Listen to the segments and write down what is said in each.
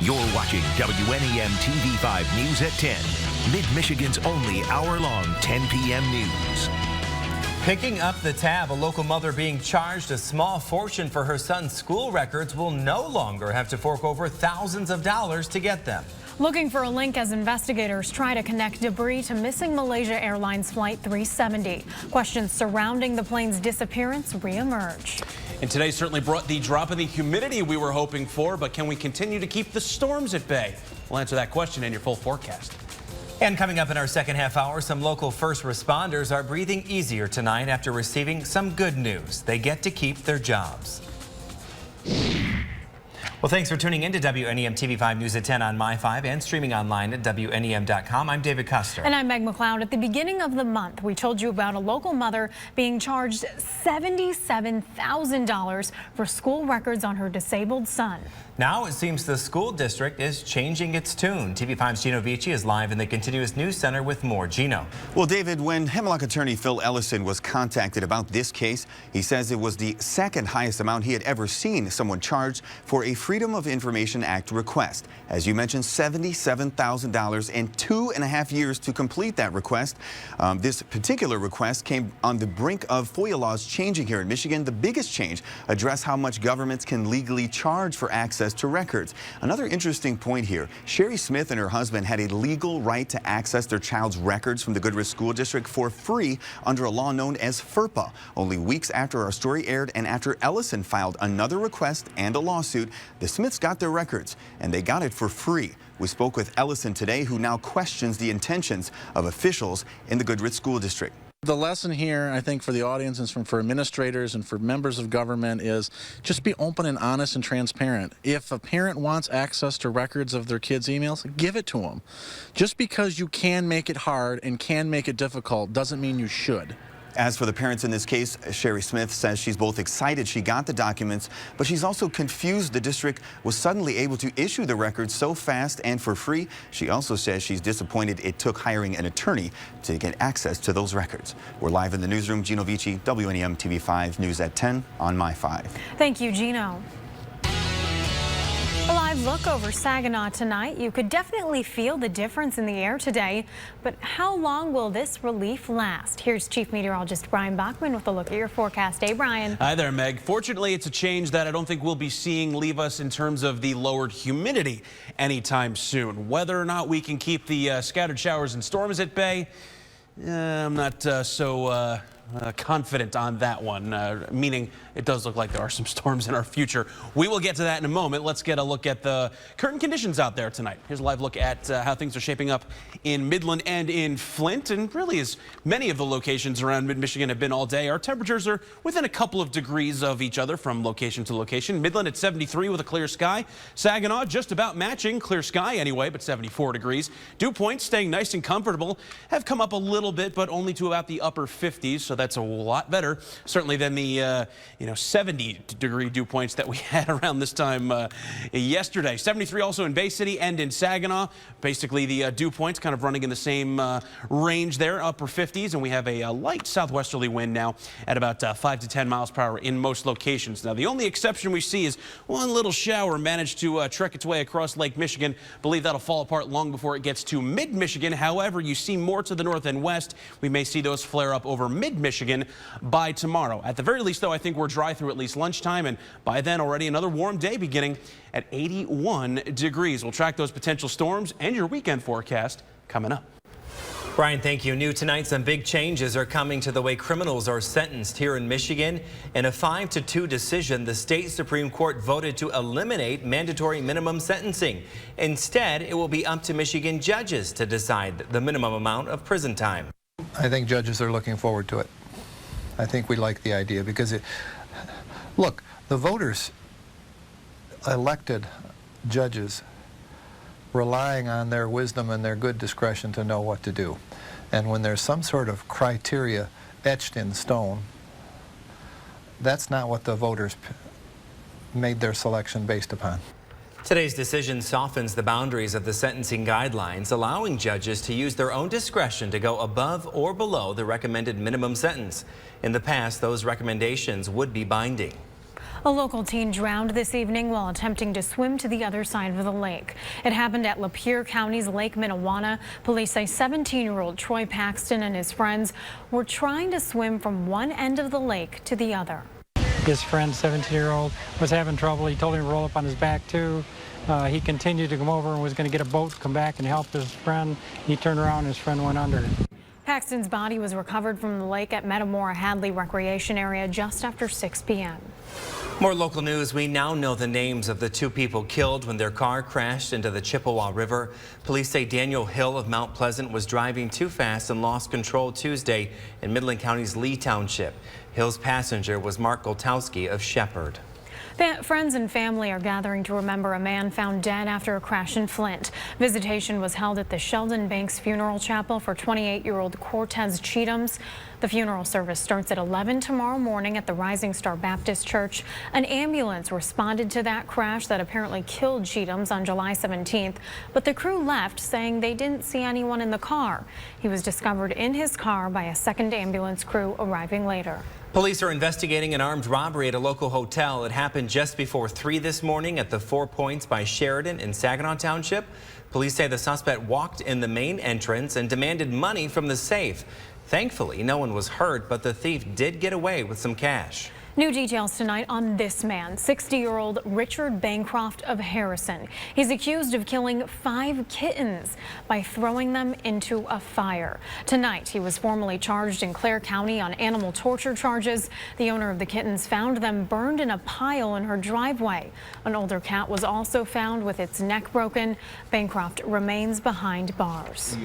You're watching WNEM-TV5 News at 10, Mid-Michigan's only hour-long 10 p.m. news. Picking up the tab, a local mother being charged a small fortune for her son's school records will no longer have to fork over thousands of dollars to get them. Looking for a link as investigators try to connect debris to missing Malaysia Airlines Flight 370. Questions surrounding the plane's disappearance reemerge. And today certainly brought the drop in the humidity we were hoping for, but can we continue to keep the storms at bay? We'll answer that question in your full forecast. And coming up in our second half hour, some local first responders are breathing easier tonight after receiving some good news. They get to keep their jobs. Well, thanks for tuning in to WNEM-TV5 News at 10 on MY5 and streaming online at WNEM.com. I'm David Custer. And I'm Meg McLeod. At the beginning of the month, we told you about a local mother being charged $77,000 for school records on her disabled son. Now it seems the school district is changing its tune. TV5's Gino Vici is live in the Continuous News Center with more. Gino. Well, David, when Hemlock attorney Phil Ellison was contacted about this case, he says it was the second highest amount he had ever seen someone charged for a Freedom of Information Act request. As you mentioned, $77,000 and 2.5 years to complete that request. This particular request came on the brink of FOIA laws changing here in Michigan. The biggest change addressed how much governments can legally charge for access to records. Another interesting point here, Sherry Smith and her husband had a legal right to access their child's records from the Goodrich School District for free under a law known as FERPA. Only weeks after our story aired and after Ellison filed another request and a lawsuit, the Smiths got their records, and they got it for free. We spoke with Ellison today, who now questions the intentions of officials in the Goodrich School District. The lesson here, I think, for the audience and for administrators and for members of government is just be open and honest and transparent. If a parent wants access to records of their kids' emails, give it to them. Just because you can make it hard and can make it difficult doesn't mean you should. As for the parents in this case, Sherry Smith says she's both excited she got the documents, but she's also confused the district was suddenly able to issue the records so fast and for free. She also says she's disappointed it took hiring an attorney to get access to those records. We're live in the newsroom. Gino Vici, WNEM-TV5 News at 10 on MY5. Thank you, Gino. A live look over Saginaw tonight. You could definitely feel the difference in the air today, but how long will this relief last? Here's Chief Meteorologist Brian Bachman with a look at your forecast. Hey, Brian. Hi there, Meg. Fortunately, it's a change that I don't think we'll be seeing leave us in terms of the lowered humidity anytime soon. Whether or not we can keep the scattered showers and storms at bay, I'm not so confident on that one, meaning it does look like there are some storms in our future. We will get to that in a moment. Let's get a look at the current conditions out there tonight. Here's a live look at how things are shaping up in Midland and in Flint, and really as many of the locations around mid-Michigan have been all day. Our temperatures are within a couple of degrees of each other from location to location. Midland at 73 with a clear sky. Saginaw just about matching, clear sky anyway, but 74 degrees. Dew points staying nice and comfortable, have come up a little bit, but only to about the upper 50s, so that's a lot better, certainly, than the 70-degree dew points that we had around this time yesterday. 73 also in Bay City and in Saginaw. Basically, the dew points kind of running in the same range there, upper 50s, and we have a light southwesterly wind now at about 5 to 10 miles per hour in most locations. Now, the only exception we see is one little shower managed to trek its way across Lake Michigan. Believe that'll fall apart long before it gets to mid-Michigan. However, you see more to the north and west. We may see those flare up over mid-Michigan by tomorrow. At the very least, though, I think we're dry through at least lunchtime, and by then already another warm day beginning at 81 degrees. We'll track those potential storms and your weekend forecast coming up. Brian, thank you. New tonight, some big changes are coming to the way criminals are sentenced here in Michigan. In a 5-2 decision, the state Supreme Court voted to eliminate mandatory minimum sentencing. Instead, it will be up to Michigan judges to decide the minimum amount of prison time. I think judges are looking forward to it. I think we like the idea because look, the voters elected judges relying on their wisdom and their good discretion to know what to do. And when there's some sort of criteria etched in stone, that's not what the voters made their selection based upon. Today's decision softens the boundaries of the sentencing guidelines, allowing judges to use their own discretion to go above or below the recommended minimum sentence. In the past, those recommendations would be binding. A local teen drowned this evening while attempting to swim to the other side of the lake. It happened at Lapeer County's Lake Minnewanna. Police say 17-year-old Troy Paxton and his friends were trying to swim from one end of the lake to the other. His friend, 17-year-old, was having trouble. He told him to roll up on his back too. He continued to come over and was going to get a boat to come back and help his friend. He turned around and his friend went under. Paxton's body was recovered from the lake at Metamora Hadley Recreation Area just after 6 p.m. More local news. We now know the names of the two people killed when their car crashed into the Chippewa River. Police say Daniel Hill of Mount Pleasant was driving too fast and lost control Tuesday in Midland County's Lee Township. Hill's passenger was Mark Goltowski of Shepherd. Friends and family are gathering to remember a man found dead after a crash in Flint. Visitation was held at the Sheldon Banks Funeral Chapel for 28-year-old Cortez Cheatham's. The funeral service starts at 11 tomorrow morning at the Rising Star Baptist Church. An ambulance responded to that crash that apparently killed Cheatham's on July 17th, but the crew left saying they didn't see anyone in the car. He was discovered in his car by a second ambulance crew arriving later. Police are investigating an armed robbery at a local hotel. It happened just before 3 this morning at the 4 Points by Sheridan in Saginaw Township. Police say the suspect walked in the main entrance and demanded money from the safe. Thankfully, no one was hurt, but the thief did get away with some cash. New details tonight on this man, 60-year-old Richard Bancroft of Harrison. He's accused of killing 5 kittens by throwing them into a fire. Tonight, he was formally charged in Clare County on animal torture charges. The owner of the kittens found them burned in a pile in her driveway. An older cat was also found with its neck broken. Bancroft remains behind bars.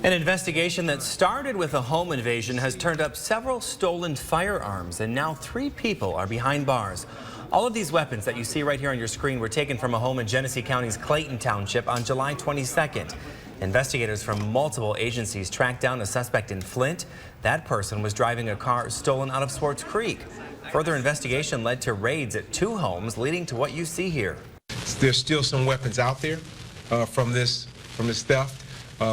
An investigation that started with a home invasion has turned up several stolen firearms, and now 3 people are behind bars. All of these weapons that you see right here on your screen were taken from a home in Genesee County's Clayton Township on July 22nd. Investigators from multiple agencies tracked down a suspect in Flint. That person was driving a car stolen out of Swartz Creek. Further investigation led to raids at 2 homes, leading to what you see here. There's still some weapons out there from this theft.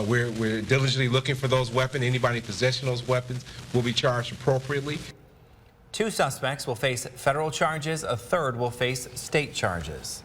We're diligently looking for those weapons. Anybody in possession of those weapons will be charged appropriately. 2 suspects will face federal charges. A third will face state charges.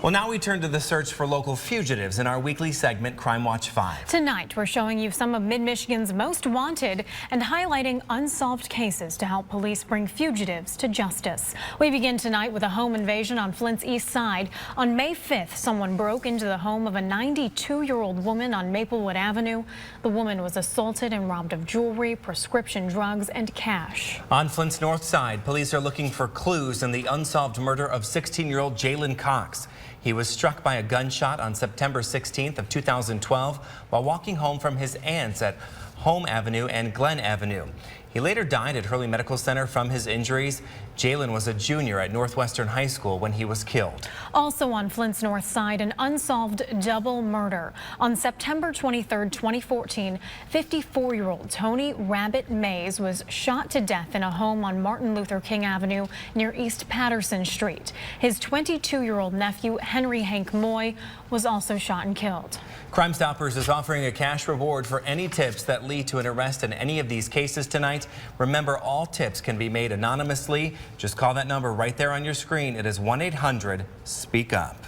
Well, now we turn to the search for local fugitives in our weekly segment, Crime Watch 5. Tonight, we're showing you some of Mid-Michigan's most wanted and highlighting unsolved cases to help police bring fugitives to justice. We begin tonight with a home invasion on Flint's east side. On May 5th, someone broke into the home of a 92-year-old woman on Maplewood Avenue. The woman was assaulted and robbed of jewelry, prescription drugs, and cash. On Flint's north side, police are looking for clues in the unsolved murder of 16-year-old Jalen Cox. He was struck by a gunshot on September 16th of 2012 while walking home from his aunt's at Home Avenue and Glen Avenue. He later died at Hurley Medical Center from his injuries. Jalen was a junior at Northwestern High School when he was killed. Also on Flint's north side, an unsolved double murder. On September 23rd, 2014, 54-year-old Tony Rabbit Mays was shot to death in a home on Martin Luther King Avenue near East Patterson Street. His 22-year-old nephew, Henry Hank Moy, was also shot and killed. Crime Stoppers is offering a cash reward for any tips that lead to an arrest in any of these cases tonight. Remember, all tips can be made anonymously. Just call that number right there on your screen. It is 1-800-SPEAK-UP.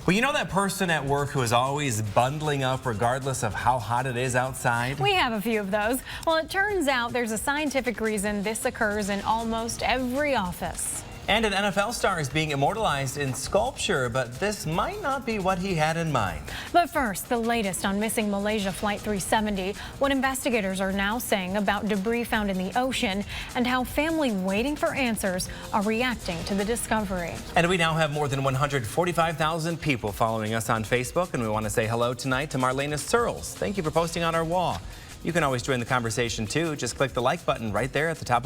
Well, you know that person at work who is always bundling up regardless of how hot it is outside? We have a few of those. Well, it turns out there's a scientific reason this occurs in almost every office. And an NFL star is being immortalized in sculpture, but this might not be what he had in mind. But first, the latest on missing Malaysia Flight 370, what investigators are now saying about debris found in the ocean, and how family waiting for answers are reacting to the discovery. And we now have more than 145,000 people following us on Facebook, and we want to say hello tonight to Marlena Searles. Thank you for posting on our wall. You can always join the conversation too. Just click the like button right there at the top.